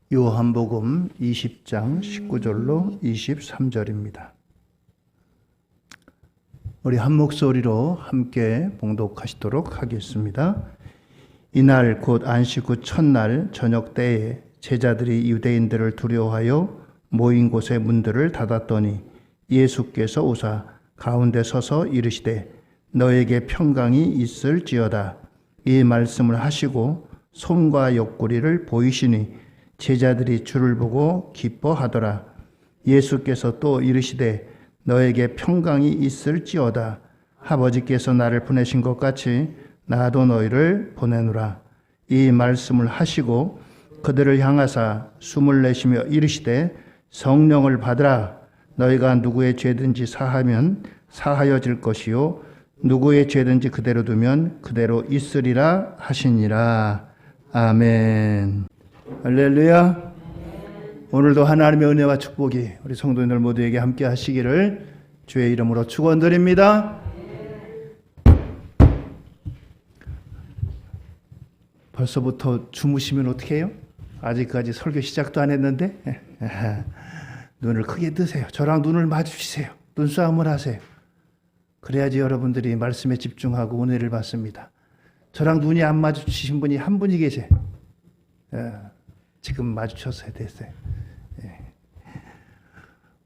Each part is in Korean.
요한복음 20장 19절로 23절입니다. 우리 한 목소리로 함께 봉독하시도록 하겠습니다. 이날 곧 안식 후 첫날 저녁 때에 제자들이 유대인들을 두려워하여 모인 곳의 문들을 닫았더니 예수께서 오사 가운데 서서 이르시되 너에게 평강이 있을지어다. 이 말씀을 하시고 손과 옆구리를 보이시니 제자들이 주를 보고 기뻐하더라. 예수께서 또 이르시되 너에게 평강이 있을지어다. 아버지께서 나를 보내신 것 같이 나도 너희를 보내노라. 이 말씀을 하시고 그들을 향하사 숨을 내쉬며 이르시되 성령을 받으라. 너희가 누구의 죄든지 사하면 사하여질 것이요 누구의 죄든지 그대로 두면 그대로 있으리라 하시니라. 아멘. 할렐루야. 오늘도 하나님의 은혜와 축복이 우리 성도님들 모두에게 함께 하시기를 주의 이름으로 축원드립니다. 벌써부터 주무시면 어떻게 해요? 아직까지 설교 시작도 안 했는데 눈을 크게 뜨세요. 저랑 눈을 마주치세요. 눈싸움을 하세요. 그래야지 여러분들이 말씀에 집중하고 은혜를 받습니다. 저랑 눈이 안 마주치신 분이 한 분이 계세요. 지금 마주쳤어야 됐어요.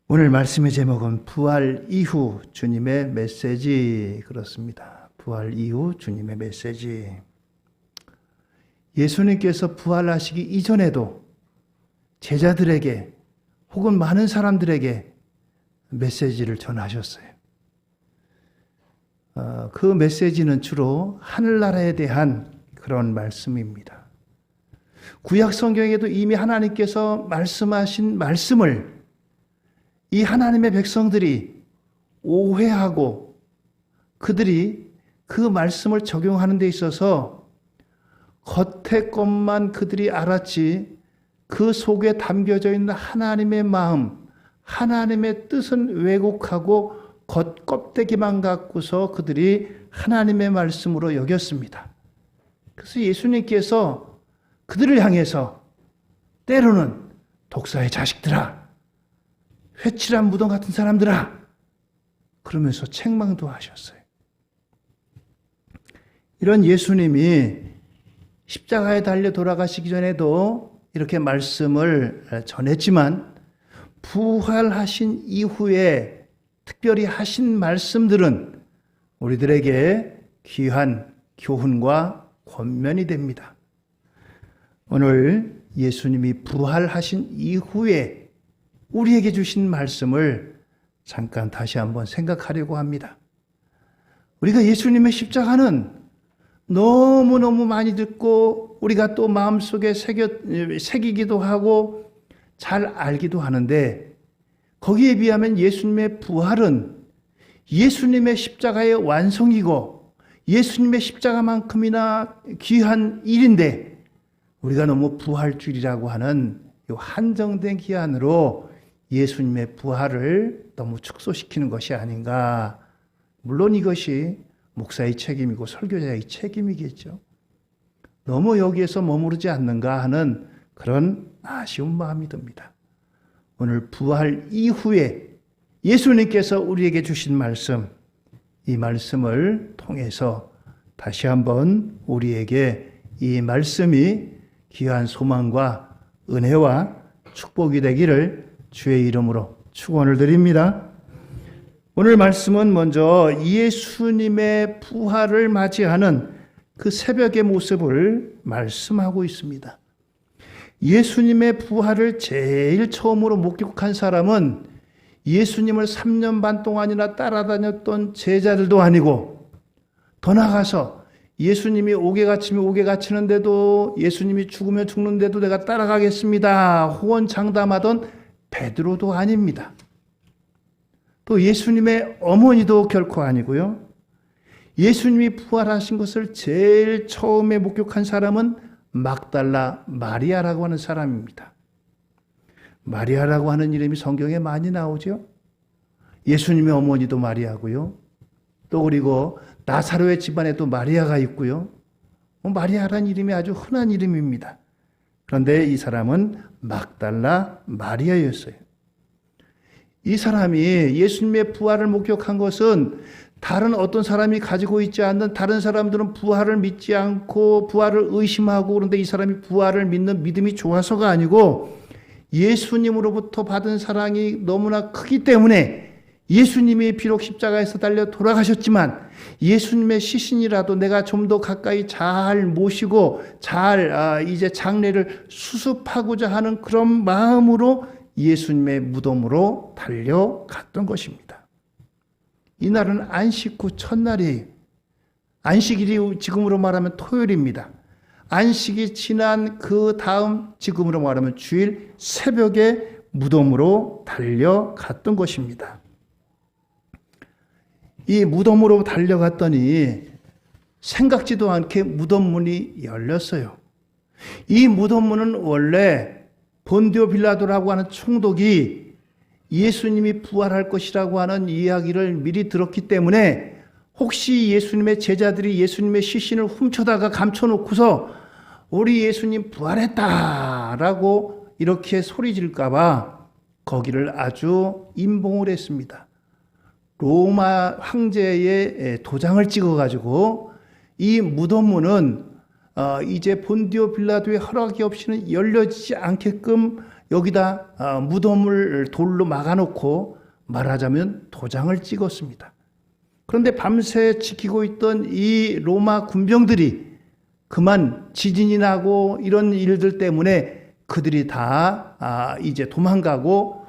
오늘 말씀의 제목은 부활 이후 주님의 메시지. 그렇습니다. 부활 이후 주님의 메시지. 예수님께서 부활하시기 이전에도 제자들에게 혹은 많은 사람들에게 메시지를 전하셨어요. 그 메시지는 주로 하늘나라에 대한 그런 말씀입니다. 구약 성경에도 이미 하나님께서 말씀하신 말씀을 이 하나님의 백성들이 오해하고 그들이 그 말씀을 적용하는 데 있어서 겉의 것만 그들이 알았지 그 속에 담겨져 있는 하나님의 마음, 하나님의 뜻은 왜곡하고 겉 껍데기만 갖고서 그들이 하나님의 말씀으로 여겼습니다. 그래서 예수님께서 그들을 향해서 때로는 독사의 자식들아, 회칠한 무덤 같은 사람들아 그러면서 책망도 하셨어요. 이런 예수님이 십자가에 달려 돌아가시기 전에도 이렇게 말씀을 전했지만 부활하신 이후에 특별히 하신 말씀들은 우리들에게 귀한 교훈과 권면이 됩니다. 오늘 예수님이 부활하신 이후에 우리에게 주신 말씀을 잠깐 다시 한번 생각하려고 합니다. 우리가 예수님의 십자가는 너무너무 많이 듣고 우리가 또 마음속에 새기기도 하고 잘 알기도 하는데 거기에 비하면 예수님의 부활은 예수님의 십자가의 완성이고 예수님의 십자가만큼이나 귀한 일인데 우리가 너무 부활주의라고 하는 이 한정된 기한으로 예수님의 부활을 너무 축소시키는 것이 아닌가. 물론 이것이 목사의 책임이고 설교자의 책임이겠죠. 너무 여기에서 머무르지 않는가 하는 그런 아쉬운 마음이 듭니다. 오늘 부활 이후에 예수님께서 우리에게 주신 말씀, 이 말씀을 통해서 다시 한번 우리에게 이 말씀이 귀한 소망과 은혜와 축복이 되기를 주의 이름으로 축원을 드립니다. 오늘 말씀은 먼저 예수님의 부활을 맞이하는 그 새벽의 모습을 말씀하고 있습니다. 예수님의 부활을 제일 처음으로 목격한 사람은 예수님을 3년 반 동안이나 따라다녔던 제자들도 아니고 더 나아가서 예수님이 옥에 갇히면 옥에 갇히는데도 예수님이 죽으면 죽는데도 내가 따라가겠습니다. 호언장담하던 베드로도 아닙니다. 또 예수님의 어머니도 결코 아니고요. 예수님이 부활하신 것을 제일 처음에 목격한 사람은 막달라 마리아라고 하는 사람입니다. 마리아라고 하는 이름이 성경에 많이 나오죠. 예수님의 어머니도 마리아고요. 또 그리고 나사로의 집안에도 마리아가 있고요. 마리아라는 이름이 아주 흔한 이름입니다. 그런데 이 사람은 막달라 마리아였어요. 이 사람이 예수님의 부활을 목격한 것은 다른 어떤 사람이 가지고 있지 않는, 다른 사람들은 부활을 믿지 않고 부활을 의심하고, 그런데 이 사람이 부활을 믿는 믿음이 좋아서가 아니고 예수님으로부터 받은 사랑이 너무나 크기 때문에, 예수님이 비록 십자가에서 달려 돌아가셨지만 예수님의 시신이라도 내가 좀 더 가까이 잘 모시고 잘 이제 장례를 수습하고자 하는 그런 마음으로 예수님의 무덤으로 달려갔던 것입니다. 이날은 안식 후 첫날이에요. 안식일이 지금으로 말하면 토요일입니다. 안식이 지난 그 다음, 지금으로 말하면 주일 새벽에 무덤으로 달려갔던 것입니다. 이 무덤으로 달려갔더니 생각지도 않게 무덤문이 열렸어요. 이 무덤문은 원래 본디오 빌라도라고 하는 총독이 예수님이 부활할 것이라고 하는 이야기를 미리 들었기 때문에, 혹시 예수님의 제자들이 예수님의 시신을 훔쳐다가 감춰놓고서 우리 예수님 부활했다라고 이렇게 소리질까봐 거기를 아주 임봉을 했습니다. 로마 황제의 도장을 찍어가지고 이 무덤문은 이제 본디오 빌라도의 허락이 없이는 열려지지 않게끔 여기다 무덤을 돌로 막아놓고, 말하자면 도장을 찍었습니다. 그런데 밤새 지키고 있던 이 로마 군병들이 그만 지진이 나고 이런 일들 때문에 그들이 다 이제 도망가고,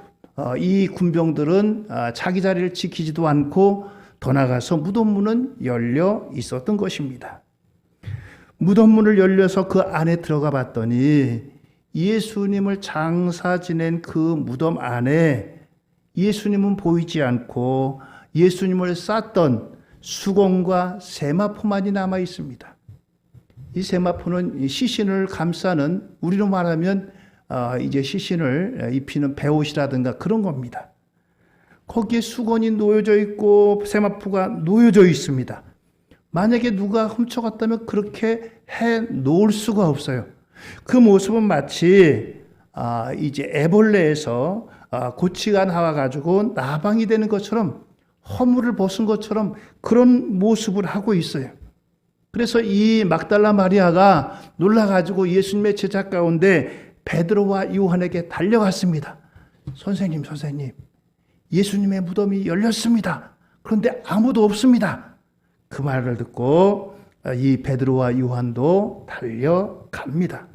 이 군병들은 자기 자리를 지키지도 않고 더 나가서 무덤문은 열려 있었던 것입니다. 무덤문을 열려서 그 안에 들어가 봤더니 예수님을 장사 지낸 그 무덤 안에 예수님은 보이지 않고 예수님을 쌌던 수건과 세마포만이 남아 있습니다. 이 세마포는 시신을 감싸는, 우리로 말하면 이제 시신을 입히는 베옷이라든가 그런 겁니다. 거기에 수건이 놓여져 있고 세마포가 놓여져 있습니다. 만약에 누가 훔쳐갔다면 그렇게 해 놓을 수가 없어요. 그 모습은 마치 이제 애벌레에서 고치가 나와가지고 나방이 되는 것처럼, 허물을 벗은 것처럼 그런 모습을 하고 있어요. 그래서 이 막달라 마리아가 놀라가지고 예수님의 제자 가운데 베드로와 요한에게 달려갔습니다. 선생님, 예수님의 무덤이 열렸습니다. 그런데 아무도 없습니다. 그 말을 듣고 이 베드로와 요한도 달려갑니다.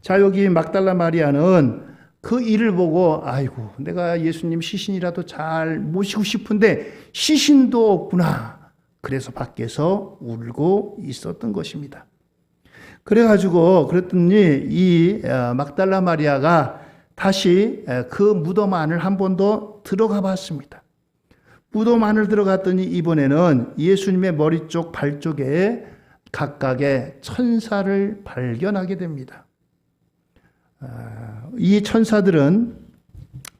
자, 여기 막달라 마리아는 그 일을 보고, 아이고, 내가 예수님 시신이라도 잘 모시고 싶은데 시신도 없구나. 그래서 밖에서 울고 있었던 것입니다. 그랬더니 이 막달라 마리아가 다시 그 무덤 안을 한 번 더 들어가 봤습니다. 무덤 안을 들어갔더니 이번에는 예수님의 머리 쪽, 발 쪽에 각각의 천사를 발견하게 됩니다. 이 천사들은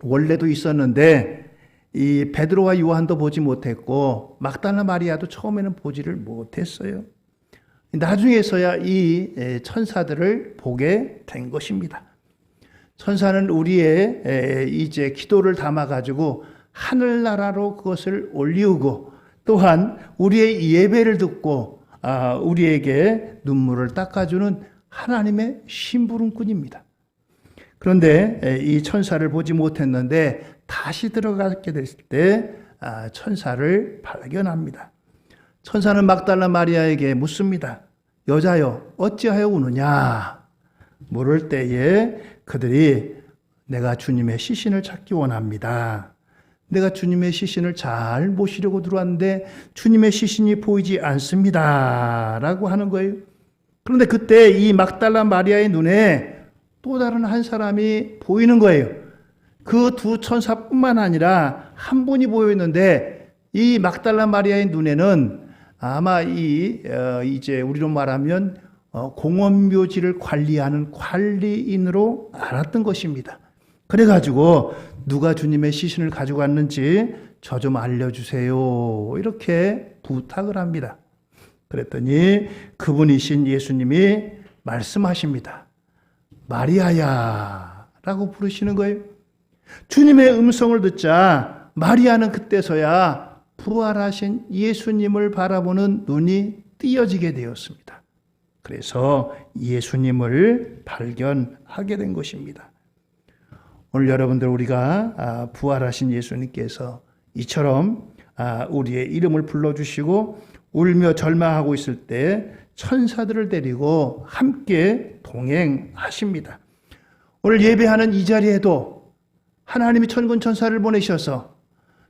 원래도 있었는데 이 베드로와 요한도 보지 못했고 막달라 마리아도 처음에는 보지를 못했어요. 나중에서야 이 천사들을 보게 된 것입니다. 천사는 우리의 이제 기도를 담아가지고 하늘나라로 그것을 올리우고, 또한 우리의 예배를 듣고 우리에게 눈물을 닦아주는 하나님의 심부름꾼입니다. 그런데 이 천사를 보지 못했는데 다시 들어가게 됐을 때 천사를 발견합니다. 천사는 막달라 마리아에게 묻습니다. 여자여, 어찌하여 우느냐? 물을 때에 그들이 내가 주님의 시신을 찾기 원합니다. 내가 주님의 시신을 잘 모시려고 들어왔는데 주님의 시신이 보이지 않습니다. 라고 하는 거예요. 그런데 그때 이 막달라 마리아의 눈에 또 다른 한 사람이 보이는 거예요. 그 두 천사뿐만 아니라 한 분이 보였는데, 이 막달라 마리아의 눈에는 아마 이제 우리로 말하면 공원묘지를 관리하는 관리인으로 알았던 것입니다. 그래가지고 누가 주님의 시신을 가지고 왔는지 저 좀 알려주세요. 이렇게 부탁을 합니다. 그랬더니 그분이신 예수님이 말씀하십니다. 마리아야 라고 부르시는 거예요. 주님의 음성을 듣자 마리아는 그때서야 부활하신 예수님을 바라보는 눈이 띄어지게 되었습니다. 그래서 예수님을 발견하게 된 것입니다. 오늘 여러분들 우리가 부활하신 예수님께서 이처럼 우리의 이름을 불러주시고 울며 절망하고 있을 때 천사들을 데리고 함께 동행하십니다. 오늘 예배하는 이 자리에도 하나님이 천군 천사를 보내셔서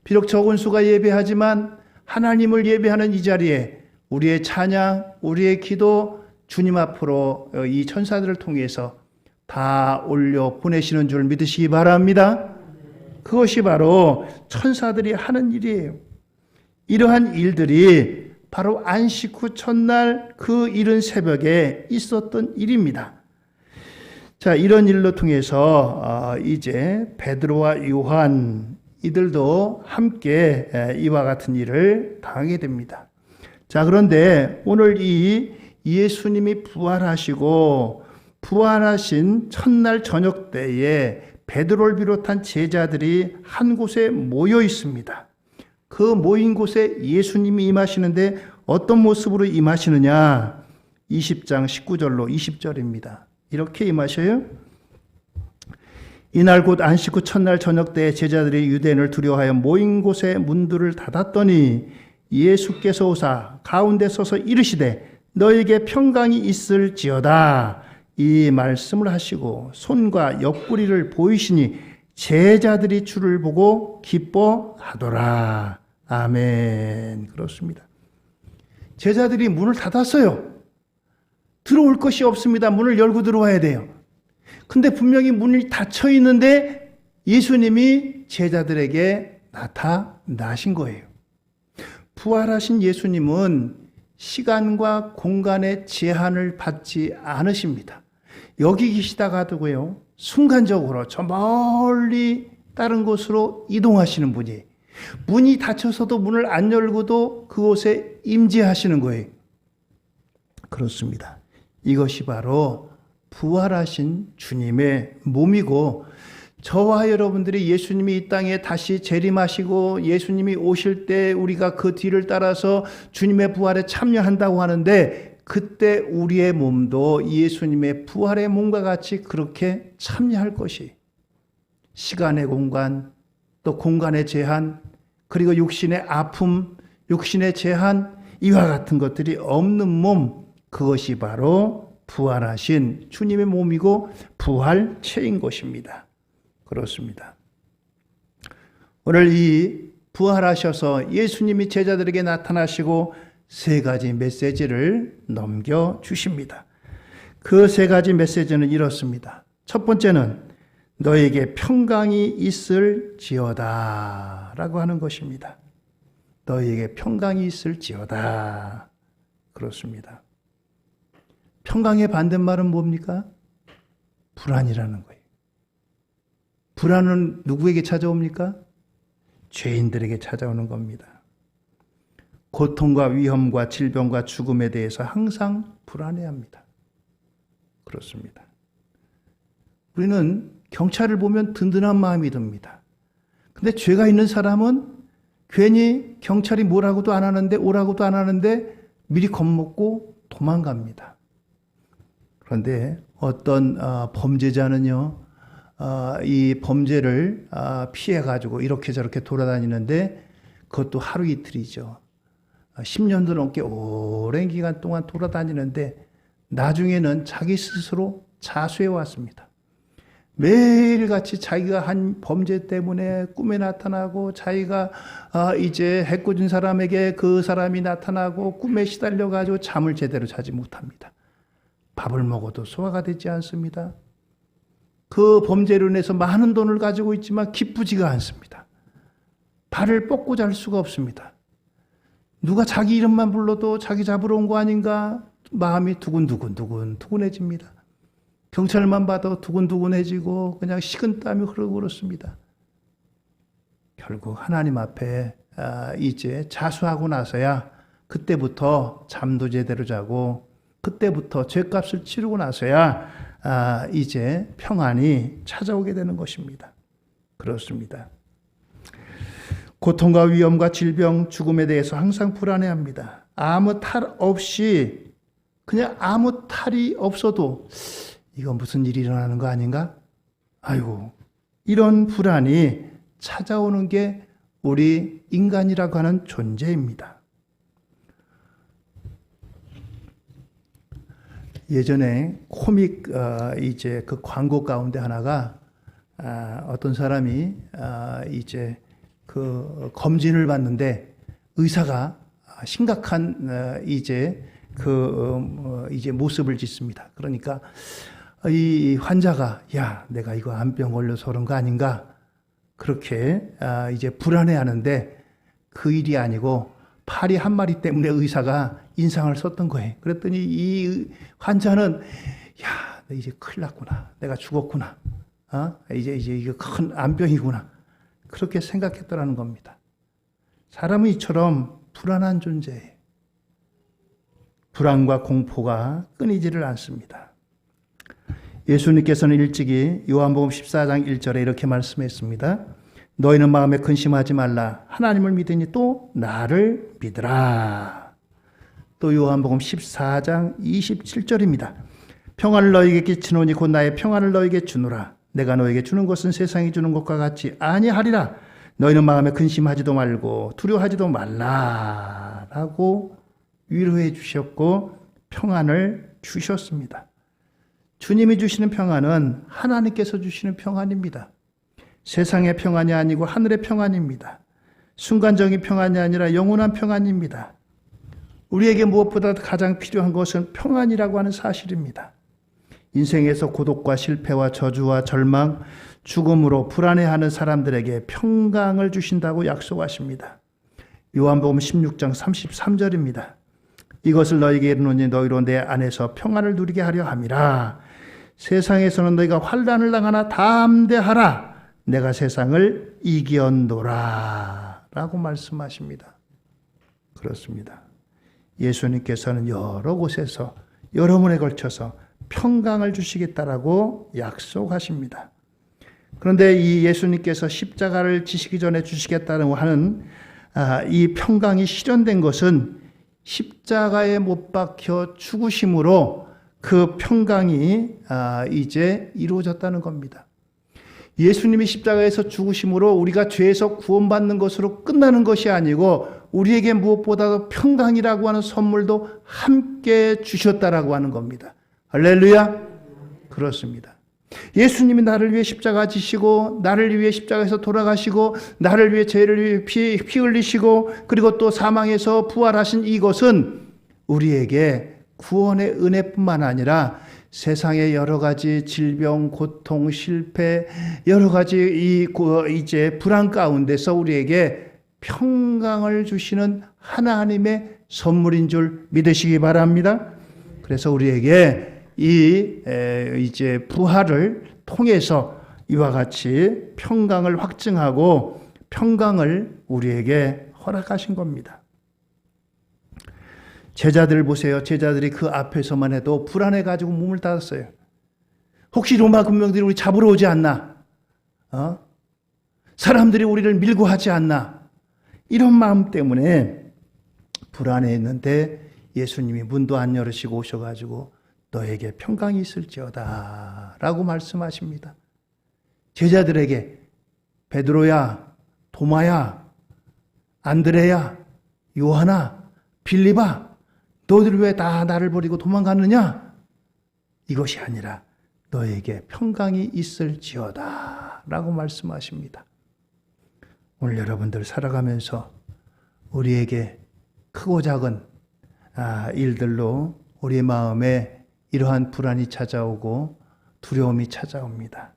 비록 적은 수가 예배하지만 하나님을 예배하는 이 자리에 우리의 찬양, 우리의 기도 주님 앞으로 이 천사들을 통해서 다 올려 보내시는 줄 믿으시기 바랍니다. 그것이 바로 천사들이 하는 일이에요. 이러한 일들이 바로 안식 후 첫날 그 이른 새벽에 있었던 일입니다. 자, 이런 일로 통해서 이제 베드로와 요한 이들도 함께 이와 같은 일을 당하게 됩니다. 자, 그런데 오늘 이 예수님이 부활하신 첫날 저녁 때에 베드로를 비롯한 제자들이 한 곳에 모여 있습니다. 그 모인 곳에 예수님이 임하시는데 어떤 모습으로 임하시느냐? 20장 19절로 20절입니다. 이렇게 임하셔요. 이날 곧 안식 후 첫날 저녁 때 제자들이 유대인을 두려워하여 모인 곳에 문들을 닫았더니 예수께서 오사 가운데 서서 이르시되 너에게 평강이 있을지어다. 이 말씀을 하시고 손과 옆구리를 보이시니 제자들이 주를 보고 기뻐하더라. 아멘. 그렇습니다. 제자들이 문을 닫았어요. 들어올 것이 없습니다. 문을 열고 들어와야 돼요. 근데 분명히 문이 닫혀 있는데 예수님이 제자들에게 나타나신 거예요. 부활하신 예수님은 시간과 공간의 제한을 받지 않으십니다. 여기 계시다가도요, 순간적으로 저 멀리 다른 곳으로 이동하시는 분이, 문이 닫혀서도 문을 안 열고도 그곳에 임재하시는 거예요. 그렇습니다. 이것이 바로 부활하신 주님의 몸이고, 저와 여러분들이 예수님이 이 땅에 다시 재림하시고 예수님이 오실 때 우리가 그 뒤를 따라서 주님의 부활에 참여한다고 하는데, 그때 우리의 몸도 예수님의 부활의 몸과 같이 그렇게 참여할 것이, 시간의 공간, 또 공간의 제한, 그리고 육신의 아픔, 육신의 제한, 이와 같은 것들이 없는 몸, 그것이 바로 부활하신 주님의 몸이고 부활체인 것입니다. 그렇습니다. 오늘 이 부활하셔서 예수님이 제자들에게 나타나시고 세 가지 메시지를 넘겨주십니다. 그 세 가지 메시지는 이렇습니다. 첫 번째는 너에게 평강이 있을지어다 라고 하는 것입니다. 너에게 평강이 있을지어다. 그렇습니다. 평강의 반대말은 뭡니까? 불안이라는 거예요. 불안은 누구에게 찾아옵니까? 죄인들에게 찾아오는 겁니다. 고통과 위험과 질병과 죽음에 대해서 항상 불안해합니다. 그렇습니다. 우리는 경찰을 보면 든든한 마음이 듭니다. 근데 죄가 있는 사람은 괜히 경찰이 뭐라고도 안 하는데, 오라고도 안 하는데 미리 겁먹고 도망갑니다. 그런데 어떤 범죄자는요, 이 범죄를 피해가지고 이렇게 저렇게 돌아다니는데, 그것도 하루 이틀이죠. 10년도 넘게 오랜 기간 동안 돌아다니는데 나중에는 자기 스스로 자수해 왔습니다. 매일같이 자기가 한 범죄 때문에 꿈에 나타나고, 자기가 이제 해코진 사람에게 그 사람이 나타나고 꿈에 시달려가지고 잠을 제대로 자지 못합니다. 밥을 먹어도 소화가 되지 않습니다. 그 범죄로 인해서 많은 돈을 가지고 있지만 기쁘지가 않습니다. 발을 뻗고 잘 수가 없습니다. 누가 자기 이름만 불러도 자기 잡으러 온 거 아닌가 마음이 두근두근해집니다. 경찰만 봐도 두근두근해지고 그냥 식은땀이 흐르고 그렇습니다. 결국 하나님 앞에 이제 자수하고 나서야, 그때부터 잠도 제대로 자고 그때부터 죄값을 치르고 나서야 이제 평안이 찾아오게 되는 것입니다. 그렇습니다. 고통과 위험과 질병, 죽음에 대해서 항상 불안해합니다. 아무 탈 없이 그냥 아무 탈이 없어도 이건 무슨 일이 일어나는 거 아닌가? 아이고, 이런 불안이 찾아오는 게 우리 인간이라고 하는 존재입니다. 예전에 코믹 이제 그 광고 가운데 하나가 어떤 사람이 이제 그 검진을 받는데 의사가 심각한 이제 이제 모습을 짓습니다. 그러니까 이 환자가 야, 내가 이거 암병 걸려서 그런 거 아닌가? 그렇게 이제 불안해하는데 그 일이 아니고 파리 한 마리 때문에 의사가 인상을 썼던 거예요. 그랬더니 이 환자는 야, 이제 큰일 났구나. 내가 죽었구나. 이제 이게 큰 암병이구나. 그렇게 생각했더라는 겁니다. 사람은 이처럼 불안한 존재예요. 불안과 공포가 끊이지를 않습니다. 예수님께서는 일찍이 요한복음 14장 1절에 이렇게 말씀했습니다. 너희는 마음에 근심하지 말라. 하나님을 믿으니 또 나를 믿으라. 또 요한복음 14장 27절입니다. 평안을 너희에게 끼치노니 곧 나의 평안을 너희에게 주노라. 내가 너희에게 주는 것은 세상이 주는 것과 같이 아니하리라. 너희는 마음에 근심하지도 말고 두려워하지도 말라. 라고 위로해 주셨고 평안을 주셨습니다. 주님이 주시는 평안은 하나님께서 주시는 평안입니다. 세상의 평안이 아니고 하늘의 평안입니다. 순간적인 평안이 아니라 영원한 평안입니다. 우리에게 무엇보다 가장 필요한 것은 평안이라고 하는 사실입니다. 인생에서 고독과 실패와 저주와 절망, 죽음으로 불안해하는 사람들에게 평강을 주신다고 약속하십니다. 요한복음 16장 33절입니다. 이것을 너희에게 이르노니 너희로 내 안에서 평안을 누리게 하려 함이라. 세상에서는 너희가 환난을 당하나 담대하라. 내가 세상을 이겼노라. 라고 말씀하십니다. 그렇습니다. 예수님께서는 여러 곳에서 여러 번에 걸쳐서 평강을 주시겠다라고 약속하십니다. 그런데 이 예수님께서 십자가를 지시기 전에 주시겠다는 하는 이 평강이 실현된 것은 십자가에 못 박혀 죽으심으로 그 평강이 이제 이루어졌다는 겁니다. 예수님이 십자가에서 죽으심으로 우리가 죄에서 구원받는 것으로 끝나는 것이 아니고 우리에게 무엇보다도 평강이라고 하는 선물도 함께 주셨다라고 하는 겁니다. 할렐루야. 그렇습니다. 예수님이 나를 위해 십자가 지시고 나를 위해 십자가에서 돌아가시고 나를 위해 죄를 위해 피 흘리시고 그리고 또 사망에서 부활하신 이것은 우리에게 구원의 은혜뿐만 아니라 세상의 여러 가지 질병, 고통, 실패, 여러 가지 이제 불안 가운데서 우리에게 평강을 주시는 하나님의 선물인 줄 믿으시기 바랍니다. 그래서 우리에게 이제 부활을 통해서 이와 같이 평강을 확증하고 평강을 우리에게 허락하신 겁니다. 제자들 보세요. 제자들이 그 앞에서만 해도 불안해가지고 몸을 닫았어요. 혹시 로마 군병들이 우리 잡으러 오지 않나? 사람들이 우리를 밀고 하지 않나? 이런 마음 때문에 불안해했는데 예수님이 문도 안 열으시고 오셔가지고 너에게 평강이 있을지어다 라고 말씀하십니다. 제자들에게 베드로야, 도마야, 안드레야, 요하나, 빌립아 너희들 왜 다 나를 버리고 도망가느냐? 이것이 아니라 너에게 평강이 있을지어다 라고 말씀하십니다. 오늘 여러분들 살아가면서 우리에게 크고 작은 일들로 우리 마음에 이러한 불안이 찾아오고 두려움이 찾아옵니다.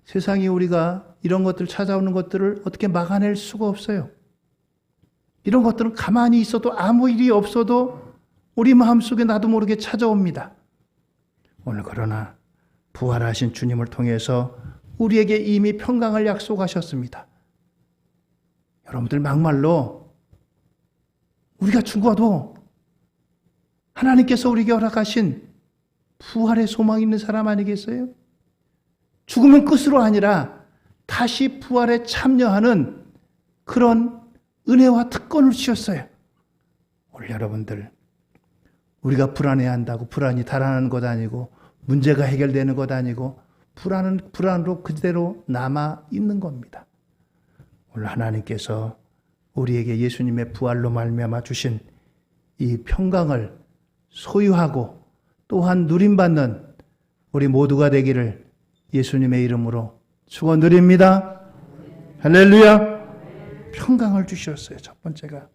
세상이 우리가 이런 것들 찾아오는 것들을 어떻게 막아낼 수가 없어요. 이런 것들은 가만히 있어도 아무 일이 없어도 우리 마음속에 나도 모르게 찾아옵니다. 오늘 그러나 부활하신 주님을 통해서 우리에게 이미 평강을 약속하셨습니다. 여러분들 막말로 우리가 죽어도 하나님께서 우리에게 허락하신 부활의 소망이 있는 사람 아니겠어요? 죽으면 끝으로 아니라 다시 부활에 참여하는 그런 은혜와 특권을 주셨어요. 오늘 여러분들, 우리가 불안해한다고 불안이 달아나는 것 아니고 문제가 해결되는 것 아니고 불안은 불안으로 그대로 남아 있는 겁니다. 오늘 하나님께서 우리에게 예수님의 부활로 말미암아 주신 이 평강을 소유하고 또한 누림받는 우리 모두가 되기를 예수님의 이름으로 축원드립니다. 할렐루야. 평강을 주셨어요. 첫 번째가.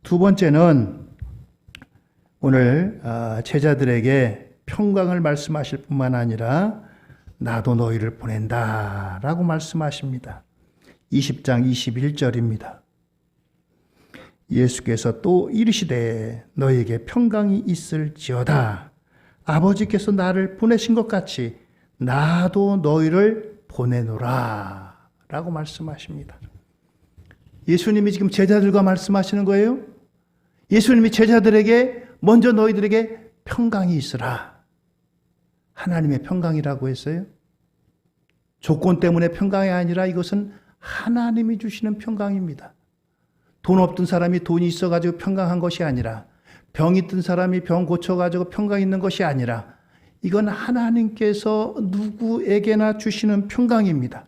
두 번째는 오늘 제자들에게 평강을 말씀하실 뿐만 아니라 나도 너희를 보낸다 라고 말씀하십니다. 20장 21절입니다. 예수께서 또 이르시되 너희에게 평강이 있을지어다. 아버지께서 나를 보내신 것 같이 나도 너희를 보내노라 라고 말씀하십니다. 예수님이 지금 제자들과 말씀하시는 거예요. 예수님이 제자들에게 먼저 너희들에게 평강이 있으라. 하나님의 평강이라고 했어요. 조건 때문에 평강이 아니라 이것은 하나님이 주시는 평강입니다. 돈 없던 사람이 돈이 있어가지고 평강한 것이 아니라, 병 있던 사람이 병 고쳐가지고 평강 있는 것이 아니라, 이건 하나님께서 누구에게나 주시는 평강입니다.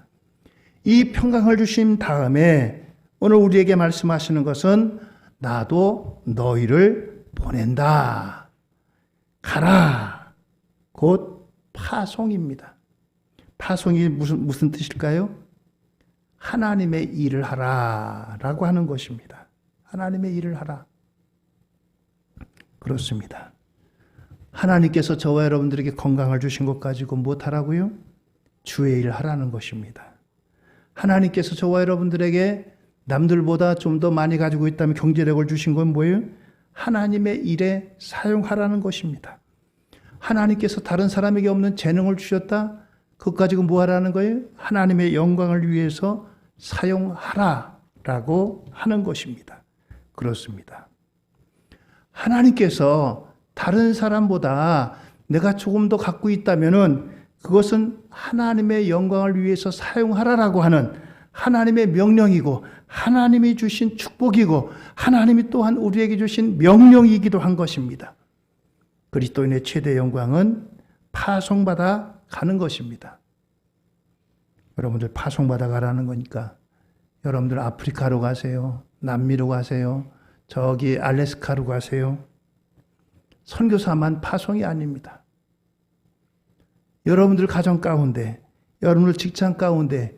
이 평강을 주신 다음에 오늘 우리에게 말씀하시는 것은 나도 너희를 보낸다. 가라. 곧 파송입니다. 파송이 무슨 뜻일까요? 하나님의 일을 하라 라고 하는 것입니다. 하나님의 일을 하라. 그렇습니다. 하나님께서 저와 여러분들에게 건강을 주신 것 가지고 무엇하라고요? 주의 일을 하라는 것입니다. 하나님께서 저와 여러분들에게 남들보다 좀 더 많이 가지고 있다면 경제력을 주신 건 뭐예요? 하나님의 일에 사용하라는 것입니다. 하나님께서 다른 사람에게 없는 재능을 주셨다? 그것 가지고 뭐 하라는 거예요? 하나님의 영광을 위해서 사용하라라고 하는 것입니다. 그렇습니다. 하나님께서 다른 사람보다 내가 조금 더 갖고 있다면은 그것은 하나님의 영광을 위해서 사용하라라고 하는 하나님의 명령이고 하나님이 주신 축복이고 하나님이 또한 우리에게 주신 명령이기도 한 것입니다. 그리스도인의 최대 영광은 파송받아 가는 것입니다. 여러분들 파송받아 가라는 거니까 여러분들 아프리카로 가세요. 남미로 가세요. 저기 알래스카로 가세요. 선교사만 파송이 아닙니다. 여러분들 가정 가운데, 여러분들 직장 가운데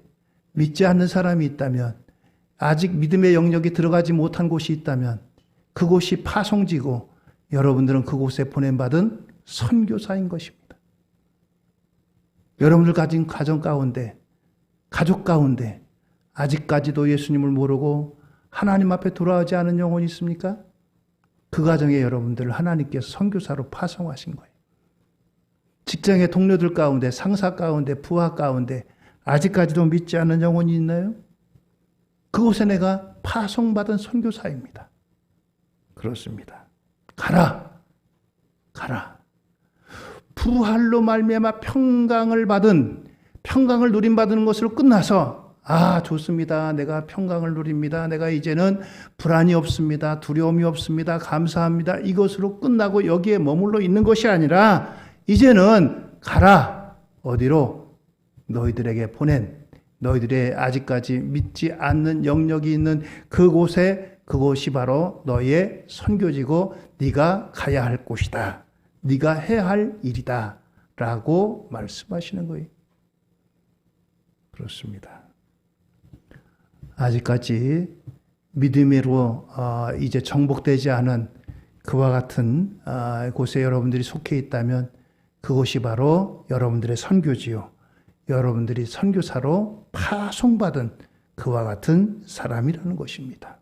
믿지 않는 사람이 있다면, 아직 믿음의 영역에 들어가지 못한 곳이 있다면 그곳이 파송지고 여러분들은 그곳에 보냄받은 선교사인 것입니다. 여러분들 가진 가정 가운데, 가족 가운데 아직까지도 예수님을 모르고 하나님 앞에 돌아오지 않은 영혼이 있습니까? 그 가정에 여러분들을 하나님께서 선교사로 파송하신 거예요. 직장의 동료들 가운데, 상사 가운데, 부하 가운데 아직까지도 믿지 않는 영혼이 있나요? 그곳에 내가 파송받은 선교사입니다. 그렇습니다. 가라. 가라. 부활로 말미암아 평강을 누림받는 것으로 끝나서 좋습니다. 내가 평강을 누립니다. 내가 이제는 불안이 없습니다. 두려움이 없습니다. 감사합니다. 이것으로 끝나고 여기에 머물러 있는 것이 아니라 이제는 가라. 어디로? 너희들에게 보낸 너희들의 아직까지 믿지 않는 영역이 있는 그곳이 바로 너희의 선교지고 네가 가야 할 곳이다. 네가 해야 할 일이다. 라고 말씀하시는 거예요. 그렇습니다. 아직까지 믿음으로 이제 정복되지 않은 그와 같은 곳에 여러분들이 속해 있다면 그곳이 바로 여러분들의 선교지요. 여러분들이 선교사로 파송받은 그와 같은 사람이라는 것입니다.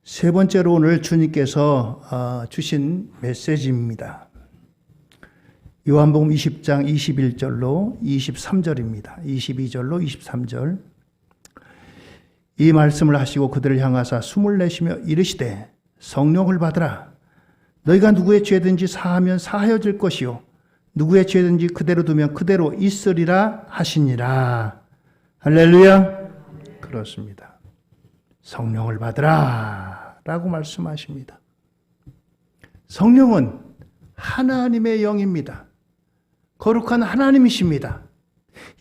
세 번째로 오늘 주님께서 주신 메시지입니다. 요한복음 20장 21절로 23절입니다. 22절로 23절. 이 말씀을 하시고 그들을 향하사 숨을 내쉬며 이르시되 성령을 받으라. 너희가 누구의 죄든지 사하면 사하여질 것이요 누구의 죄든지 그대로 두면 그대로 있으리라 하시니라. 할렐루야. 그렇습니다. 성령을 받으라 라고 말씀하십니다. 성령은 하나님의 영입니다. 거룩한 하나님이십니다.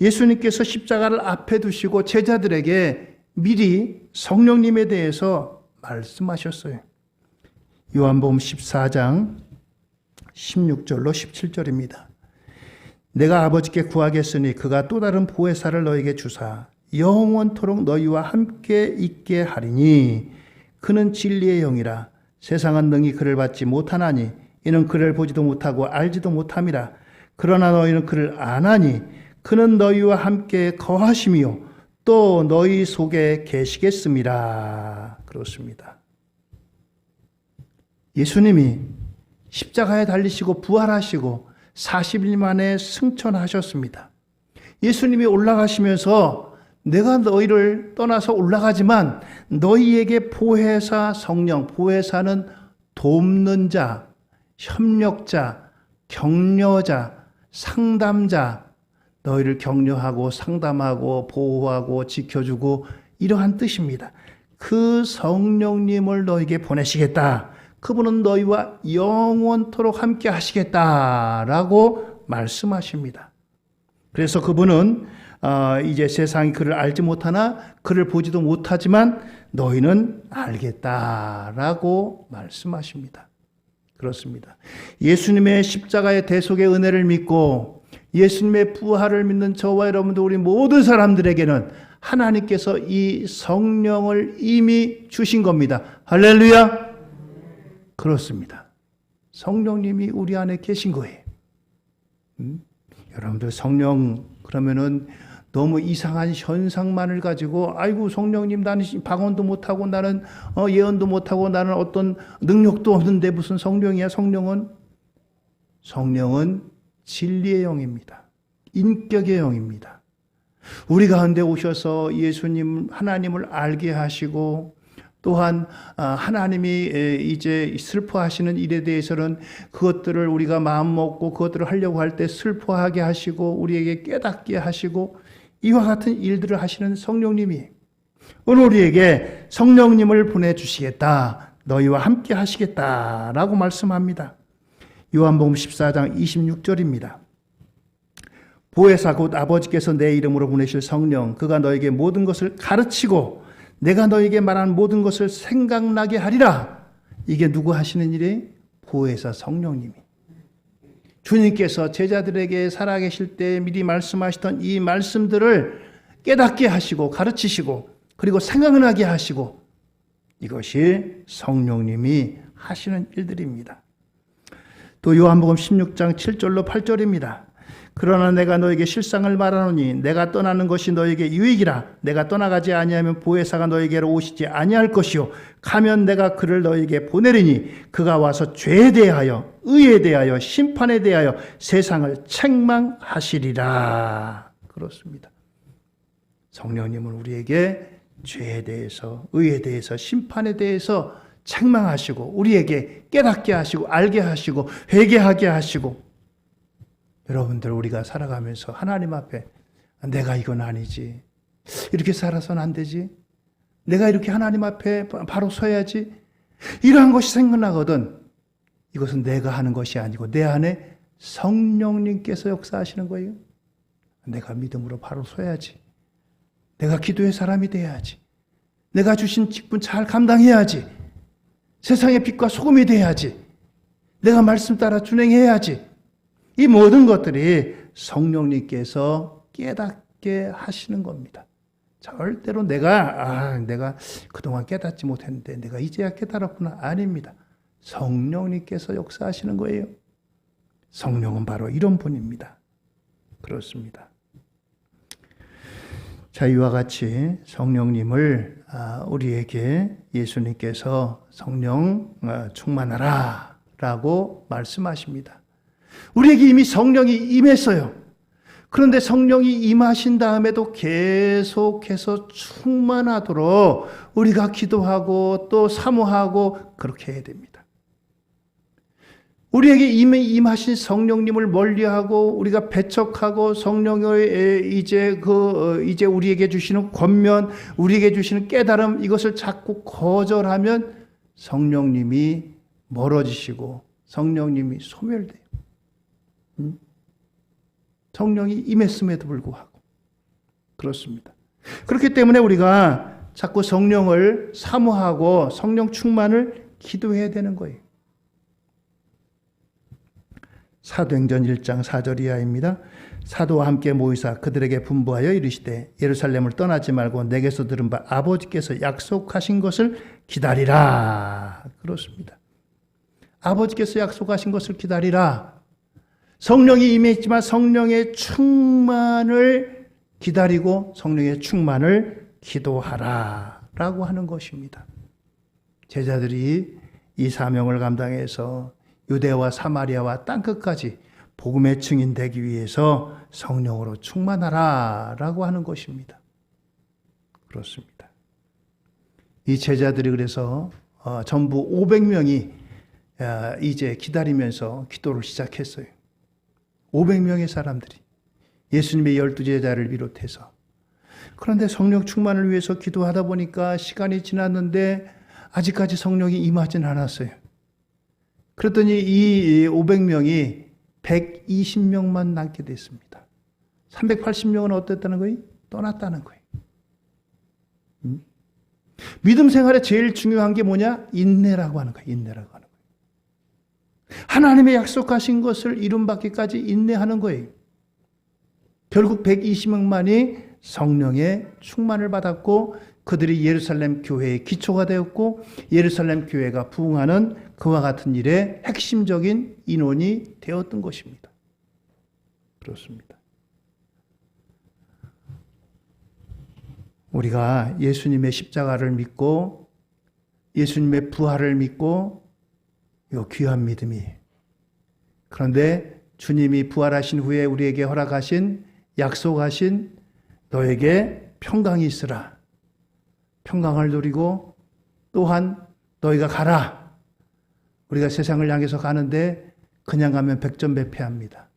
예수님께서 십자가를 앞에 두시고 제자들에게 미리 성령님에 대해서 말씀하셨어요. 요한복음 14장 16절로 17절입니다. 내가 아버지께 구하겠으니 그가 또 다른 보혜사를 너에게 주사 영원토록 너희와 함께 있게 하리니 그는 진리의 영이라. 세상은 능히 그를 받지 못하나니 이는 그를 보지도 못하고 알지도 못함이라. 그러나 너희는 그를 아나니 그는 너희와 함께 거하심이요 또 너희 속에 계시겠음이라. 그렇습니다. 예수님이 십자가에 달리시고 부활하시고 40일 만에 승천하셨습니다. 예수님이 올라가시면서 내가 너희를 떠나서 올라가지만 너희에게 보혜사 성령, 보혜사는 돕는 자, 협력자, 격려자, 상담자, 너희를 격려하고 상담하고 보호하고 지켜주고 이러한 뜻입니다. 그 성령님을 너희에게 보내시겠다. 그분은 너희와 영원토록 함께 하시겠다라고 말씀하십니다. 그래서 그분은 이제 세상이 그를 알지 못하나 그를 보지도 못하지만 너희는 알겠다라고 말씀하십니다. 그렇습니다. 예수님의 십자가의 대속의 은혜를 믿고 예수님의 부활을 믿는 저와 여러분들 우리 모든 사람들에게는 하나님께서 이 성령을 이미 주신 겁니다. 할렐루야. 그렇습니다. 성령님이 우리 안에 계신 거예요. 여러분들 성령 그러면은 너무 이상한 현상만을 가지고 아이고 성령님 나는 방언도 못하고 나는 예언도 못하고 나는 어떤 능력도 없는데 무슨 성령이야. 성령은 진리의 영입니다. 인격의 영입니다. 우리 가운데 오셔서 예수님 하나님을 알게 하시고 또한 하나님이 이제 슬퍼하시는 일에 대해서는 그것들을 우리가 마음 먹고 그것들을 하려고 할 때 슬퍼하게 하시고 우리에게 깨닫게 하시고 이와 같은 일들을 하시는 성령님이 오늘 우리에게 성령님을 보내주시겠다. 너희와 함께 하시겠다라고 말씀합니다. 요한복음 14장 26절입니다. 보혜사 곧 아버지께서 내 이름으로 보내실 성령 그가 너에게 모든 것을 가르치고 내가 너에게 말한 모든 것을 생각나게 하리라. 이게 누구 하시는 일이에요? 보혜사 성령님이. 주님께서 제자들에게 살아계실 때 미리 말씀하시던 이 말씀들을 깨닫게 하시고 가르치시고 그리고 생각나게 하시고 이것이 성령님이 하시는 일들입니다. 또 요한복음 16장 7절로 8절입니다. 그러나 내가 너에게 실상을 말하노니 내가 떠나는 것이 너에게 유익이라. 내가 떠나가지 아니하면 보혜사가 너에게로 오시지 아니할 것이요 가면 내가 그를 너에게 보내리니 그가 와서 죄에 대하여 의에 대하여 심판에 대하여 세상을 책망하시리라. 그렇습니다. 성령님은 우리에게 죄에 대해서 의에 대해서 심판에 대해서 책망하시고 우리에게 깨닫게 하시고 알게 하시고 회개하게 하시고 여러분들 우리가 살아가면서 하나님 앞에 내가 이건 아니지. 이렇게 살아서는 안 되지. 내가 이렇게 하나님 앞에 바로 서야지. 이러한 것이 생각나거든. 이것은 내가 하는 것이 아니고 내 안에 성령님께서 역사하시는 거예요. 내가 믿음으로 바로 서야지. 내가 기도의 사람이 돼야지. 내가 주신 직분 잘 감당해야지. 세상의 빛과 소금이 돼야지. 내가 말씀 따라 준행해야지. 이 모든 것들이 성령님께서 깨닫게 하시는 겁니다. 절대로 내가 그동안 깨닫지 못했는데 내가 이제야 깨달았구나. 아닙니다. 성령님께서 역사하시는 거예요. 성령은 바로 이런 분입니다. 그렇습니다. 자, 이와 같이 성령님을 우리에게 예수님께서 성령 충만하라 라고 말씀하십니다. 우리에게 이미 성령이 임했어요. 그런데 성령이 임하신 다음에도 계속해서 충만하도록 우리가 기도하고 또 사모하고 그렇게 해야 됩니다. 우리에게 임하신 성령님을 멀리하고 우리가 배척하고 성령의 이제 우리에게 주시는 권면, 우리에게 주시는 깨달음 이것을 자꾸 거절하면 성령님이 멀어지시고 성령님이 소멸돼요. 성령이 임했음에도 불구하고 그렇습니다. 그렇기 때문에 우리가 자꾸 성령을 사모하고 성령 충만을 기도해야 되는 거예요. 사도행전 1장 4절 이하입니다. 사도와 함께 모이사 그들에게 분부하여 이르시되 예루살렘을 떠나지 말고 내게서 들은 바 아버지께서 약속하신 것을 기다리라. 그렇습니다. 아버지께서 약속하신 것을 기다리라. 성령이 임했지만 성령의 충만을 기다리고 성령의 충만을 기도하라 라고 하는 것입니다. 제자들이 이 사명을 감당해서 유대와 사마리아와 땅끝까지 복음의 증인 되기 위해서 성령으로 충만하라 라고 하는 것입니다. 그렇습니다. 이 제자들이 그래서 전부 500명이 이제 기다리면서 기도를 시작했어요. 500명의 사람들이 예수님의 12제자를 비롯해서. 그런데 성령 충만을 위해서 기도하다 보니까 시간이 지났는데 아직까지 성령이 임하진 않았어요. 그랬더니 이 500명이 120명만 남게 됐습니다. 380명은 어땠다는 거예요? 떠났다는 거예요. 믿음 생활에 제일 중요한 게 뭐냐? 인내라고 하는 거예요. 인내라고 하는 거예요. 하나님의 약속하신 것을 이룬받기까지 인내하는 거예요. 결국 120명만이 성령의 충만을 받았고 그들이 예루살렘 교회의 기초가 되었고 예루살렘 교회가 부흥하는 그와 같은 일의 핵심적인 인원이 되었던 것입니다. 그렇습니다. 우리가 예수님의 십자가를 믿고 예수님의 부활을 믿고 이 귀한 믿음이 그런데 주님이 부활하신 후에 우리에게 허락하신 약속하신 너에게 평강이 있으라. 평강을 누리고 또한 너희가 가라. 우리가 세상을 향해서 가는데 그냥 가면 백전백패합니다.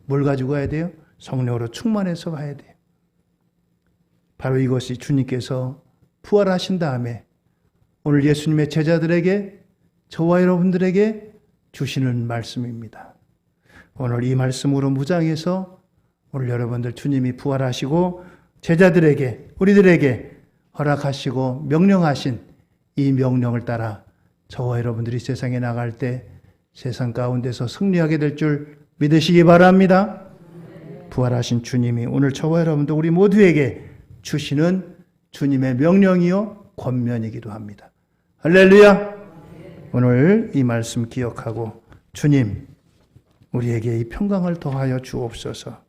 뭘 가지고 가야 돼요? 성령으로 충만해서 가야 돼요. 바로 이것이 주님께서 부활하신 다음에 오늘 예수님의 제자들에게 저와 여러분들에게 주시는 말씀입니다. 오늘 이 말씀으로 무장해서 오늘 여러분들 주님이 부활하시고 제자들에게 우리들에게 허락하시고 명령하신 이 명령을 따라 저와 여러분들이 세상에 나갈 때 세상 가운데서 승리하게 될 줄 믿으시기 바랍니다. 부활하신 주님이 오늘 저와 여러분들 우리 모두에게 주시는 주님의 명령이요 권면이기도 합니다. 할렐루야. 오늘 이 말씀 기억하고 주님 우리에게 이 평강을 더하여 주옵소서.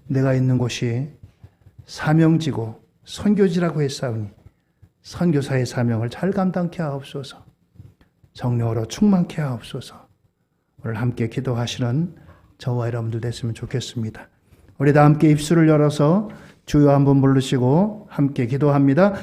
내가 있는 곳이 사명지고 선교지라고 했사오니 선교사의 사명을 잘 감당케 하옵소서. 성령으로 충만케 하옵소서. 오늘 함께 기도하시는 저와 여러분들 됐으면 좋겠습니다. 우리 다 함께 입술을 열어서 주여 한번 부르시고 함께 기도합니다.